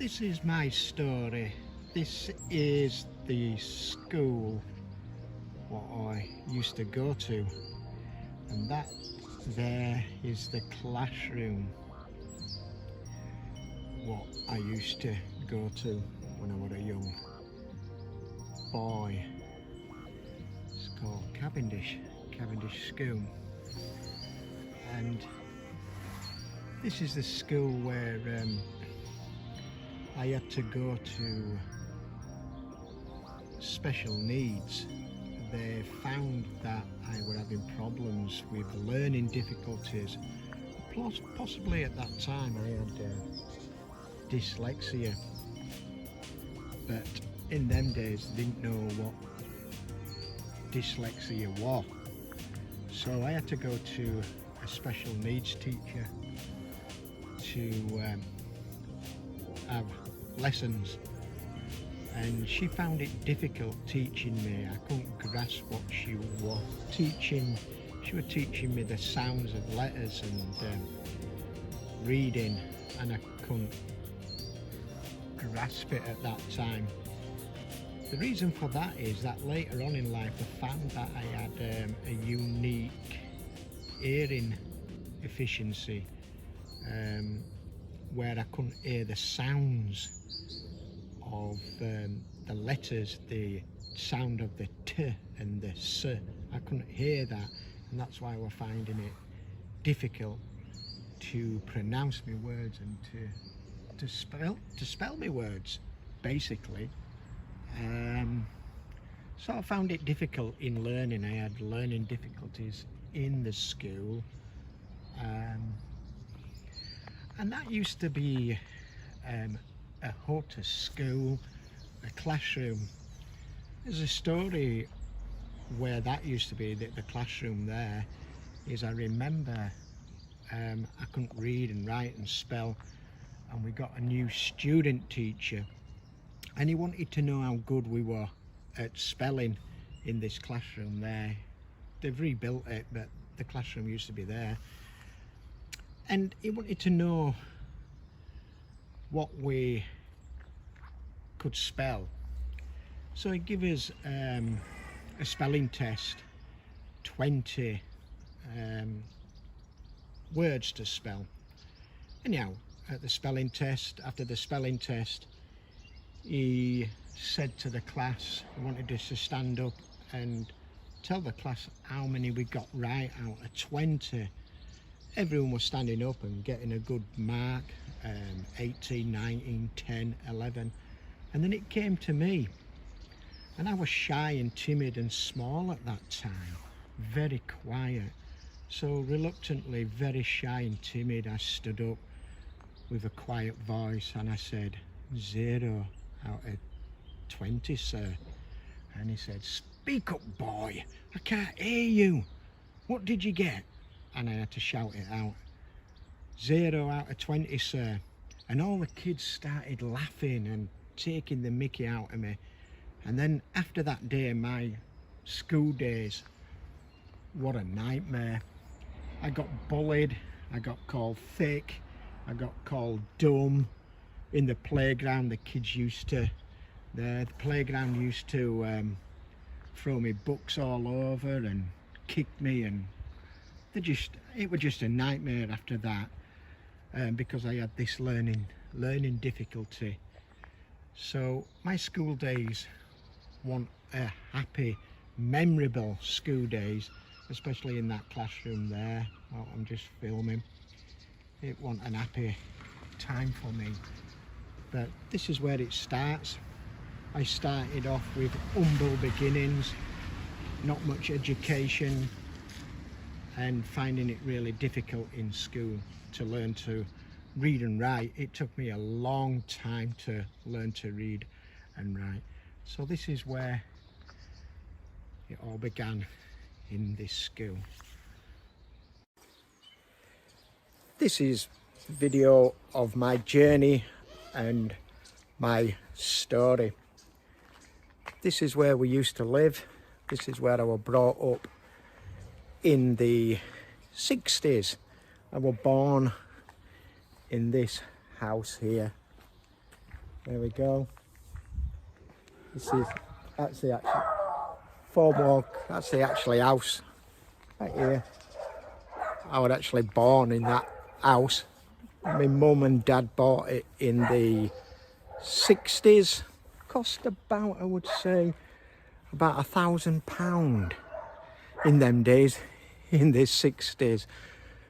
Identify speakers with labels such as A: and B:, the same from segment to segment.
A: This is my story. This is the school what I used to go to, and that there is the classroom what I used to go to when I was a young boy. It's called Cavendish School, and this is the school where I had to go to special needs. They found that I was having problems with learning difficulties. Possibly at that time I had dyslexia, but in them days they didn't know what dyslexia was. So I had to go to a special needs teacher to have lessons, and she found it difficult teaching me. I couldn't grasp what she was teaching. She was teaching me the sounds of letters and reading, and I couldn't grasp it at that time. The reason for that is that later on in life I found that I had a unique hearing efficiency, where I couldn't hear the sounds of the letters, the sound of the T and the S. I couldn't hear that, and that's why I was finding it difficult to pronounce my words and to spell my words, basically. So I found it difficult in learning. I had learning difficulties in the school, and that used to be a hut, a school, a classroom. There's a story where that used to be, the classroom there is, I remember I couldn't read and write and spell, and we got a new student teacher, and he wanted to know how good we were at spelling in this classroom there. They've rebuilt it, but the classroom used to be there, and he wanted to know what we could spell. So he gave us a spelling test, 20 words to spell. Anyhow, at the spelling test, after the spelling test, he said to the class, he wanted us to stand up and tell the class how many we got right out of 20. Everyone was standing up and getting a good mark, 18, 19, 10, 11. And then it came to me, and I was shy and timid and small at that time, very quiet. So reluctantly, very shy and timid, I stood up with a quiet voice and I said, 0 out of 20, sir. And he said, speak up, boy, I can't hear you. What did you get? And I had to shout it out, 0 out of 20, sir. And all the kids started laughing and taking the mickey out of me. And then after that day, my school days, what a nightmare. I got bullied, I got called thick, I got called dumb. In the playground, the kids used to, the playground used to throw me books all over and kick me, and it was just a nightmare after that, because I had this learning difficulty. So my school days want a happy, memorable school days, especially in that classroom there. Well, I'm just filming. It want an happy time for me. But this is where it starts. I started off with humble beginnings, not much education, and finding it really difficult in school to learn to read and write. It took me a long time to learn to read and write. So this is where it all began, in this school. This is video of my journey and my story. This is where we used to live. This is where I was brought up in the 60s. I was born in this house here, There we go. That's the actual four walk. That's the actual house right here. I was actually born in that house. My mum and dad bought it in the 60s. Cost about, I would say, about £1,000 in them days, in the 60s.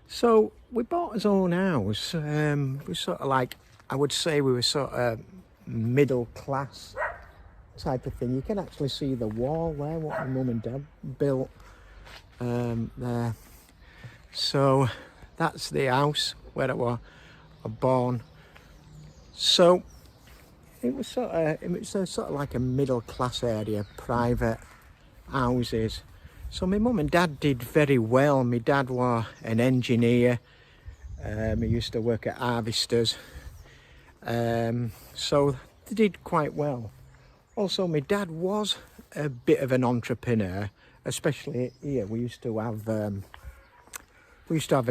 A: So we bought his own house. We sort of like, I would say we were sort of middle class type of thing. You can actually see the wall there, what my mum and dad built there. So that's the house where I was born. So it was sort of like a middle class area, private houses. So my mum and dad did very well. My dad was an engineer. He used to work at harvesters. So they did quite well. Also, my dad was a bit of an entrepreneur, especially here. We used to have a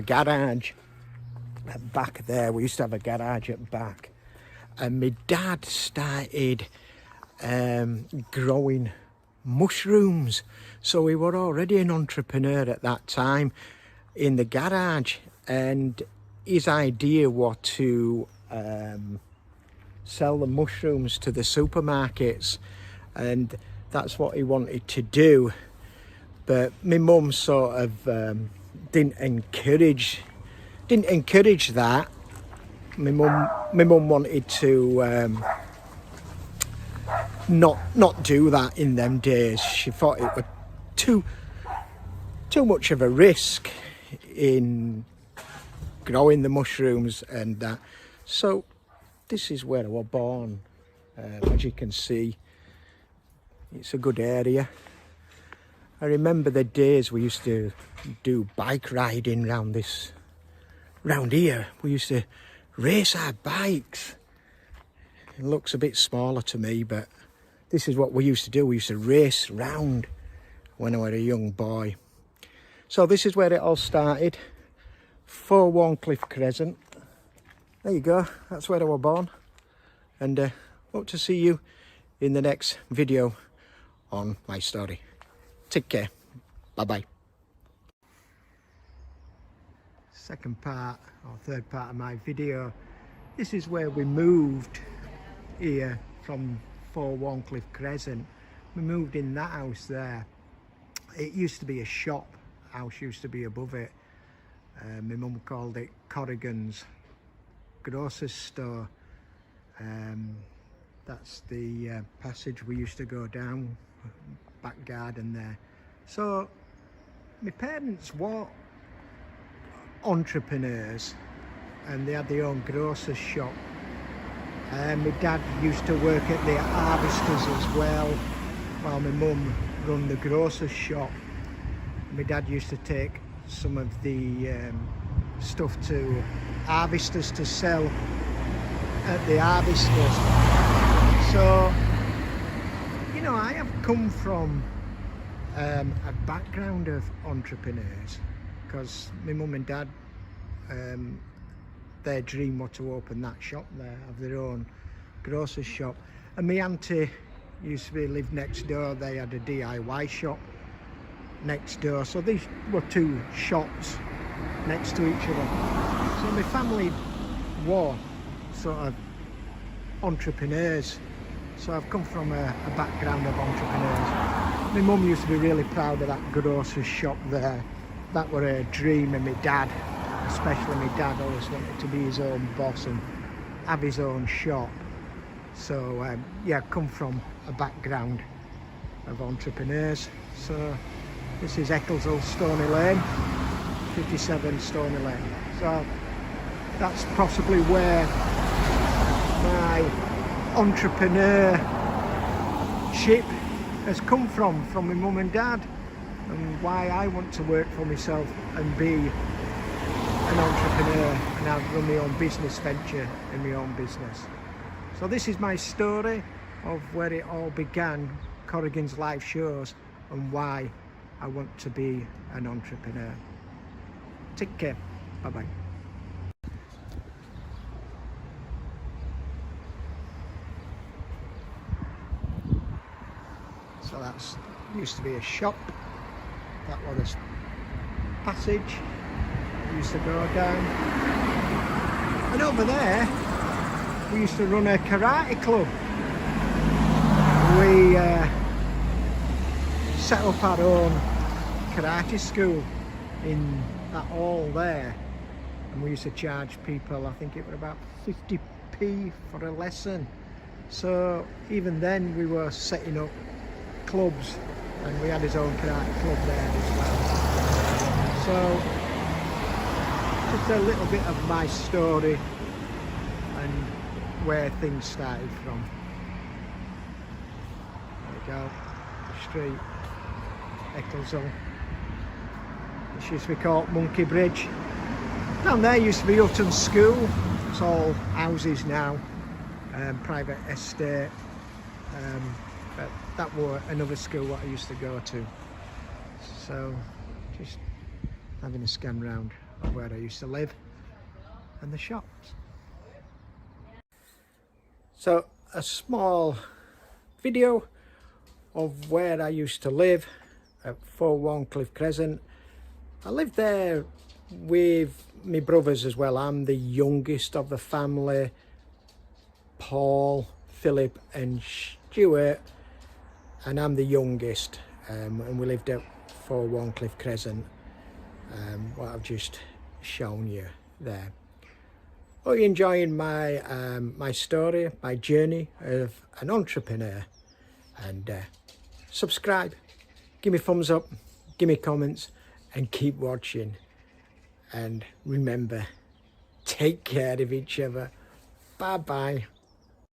A: garage at back there. We used to have a garage at back, and my dad started growing mushrooms. So he was already an entrepreneur at that time in the garage, and his idea was to sell the mushrooms to the supermarkets, and that's what he wanted to do. But my mum sort of didn't encourage that. My mum wanted to not do that in them days. She thought it was too much of a risk in growing the mushrooms and that. So this is where I was born. As you can see, it's a good area. I remember the days we used to do bike riding round here. We used to race our bikes. It looks a bit smaller to me, but this is what we used to do. We used to race round when I was a young boy. So this is where it all started. 4 Warncliffe Crescent. There you go. That's where I was born. And hope to see you in the next video on my story. Take care. Bye-bye. Second part or third part of my video. This is where we moved here from 4 Warncliffe Crescent. We moved in that house there. It used to be a shop. House used to be above it. My mum called it Corrigan's grocer's store. That's the passage we used to go down, back garden there. So my parents were entrepreneurs and they had their own grocer's shop. My dad used to work at the harvesters as well, while my mum run the grocer's shop. My dad used to take some of the stuff to harvesters to sell at the harvesters. So, you know, I have come from a background of entrepreneurs, because my mum and dad, their dream was to open that shop there, have their own grocer's shop. And my auntie used to live next door. They had a DIY shop next door. So these were 2 shops next to each other. So my family were sort of entrepreneurs. So I've come from a background of entrepreneurs. My mum used to be really proud of that grocer's shop there. That was her dream, and my dad, especially my dad, always wanted to be his own boss and have his own shop. So yeah, I come from a background of entrepreneurs. So this is Eccleshill Stony Lane, 57 Stony Lane. So that's possibly where my entrepreneurship has come from my mum and dad, and why I want to work for myself and be an entrepreneur and have run my own business venture in my own business. So this is my story of where it all began, Corrigan's live shows, and why I want to be an entrepreneur. Take care. Bye-bye. That's used to be a shop. That was a passage we used to go down. And over there, we used to run a karate club. We set up our own karate school in that hall there, and we used to charge people, I think it was about 50p for a lesson. So even then we were setting up clubs, and we had his own karate club there as well. So just a little bit of my story and where things started from. There we go, the street, Ecclesall. This used to be called Monkey Bridge. Down there used to be Hutton School. It's all houses now, private estate. But that was another school that I used to go to. So just having a scan round of where I used to live and the shops. So a small video of where I used to live at 4 Warncliffe Crescent. I lived there with my brothers as well. I'm the youngest of the family. Paul, Philip and Stuart, and I'm the youngest, and we lived at 4 Warncliffe Crescent, what I've just shown you there. Are you enjoying my my story, my journey of an entrepreneur? And subscribe, give me thumbs up, give me comments, and keep watching. And remember, take care of each other. Bye bye.